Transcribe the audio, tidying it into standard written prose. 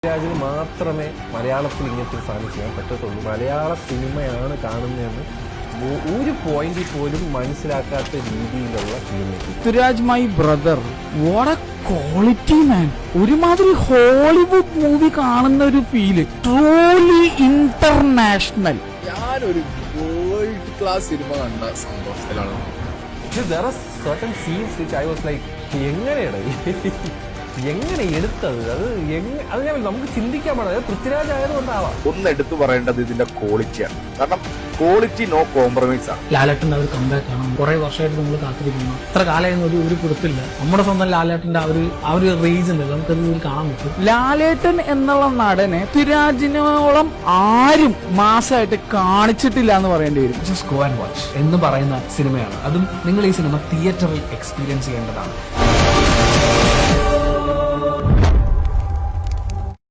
രാജിന് മാത്രമേ മലയാളത്തിൽ ഇങ്ങനത്തെ ഒരു സാധനം ചെയ്യാൻ പറ്റത്തുള്ളൂ. മലയാള സിനിമയാണ് കാണുന്നതെന്ന് ഒരു പോയിന്റിൽ പോലും മനസ്സിലാക്കാത്ത രീതിയിലുള്ള film. Prithviraj my brother, what a quality man. ഒരുമാതിരി ഹോളിവുഡ് മൂവി കാണുന്ന ഒരു ഫീല്, ട്രൂലി ഇന്റർനാഷണൽ. ഞാനൊരു വേൾഡ് ക്ലാസ് സിനിമ കണ്ട സന്തോഷത്തിലാണ്. There are certain scenes which I was like, എങ്ങനെ എടുത്തത്? അത് ഞാൻ നമുക്ക് ചിന്തിക്കാൻ പാടില്ല. പൃഥ്വിരാജ് ആയതുകൊണ്ടാവാം. ഒന്ന് എടുത്തു പറയേണ്ടത് ഇതിന്റെ ക്വാളിറ്റിയാണ്. കാരണം ക്വാളിറ്റി നോ കോംപ്രമൈസ് ആണ്. ലാലേട്ടന്റെ ഒരു കമ്പാക്ക് ആണ്. കുറെ വർഷമായിട്ട് നമ്മൾ കാത്തിരിക്കുന്നു. ഇത്ര കാലമായിരുന്നു ഒരു കൊടുത്തില്ല. നമ്മുടെ സ്വന്തം ലാലേട്ടന്റെ ആ ഒരു റേഞ്ച് ഉണ്ട്, നമുക്കത് കാണാൻ പറ്റും. ലാലേട്ടൻ എന്നുള്ള നടനെ പൃഥ്വിരാജിനോളം ആരും മാസമായിട്ട് കാണിച്ചിട്ടില്ല എന്ന് പറയേണ്ടി വരും. ജസ്റ്റ് ഗോ ആൻഡ് വാച്ച് എന്ന് പറയുന്ന സിനിമയാണ്. അതും നിങ്ങൾ ഈ സിനിമ തിയേറ്ററിൽ എക്സ്പീരിയൻസ് ചെയ്യേണ്ടതാണ്.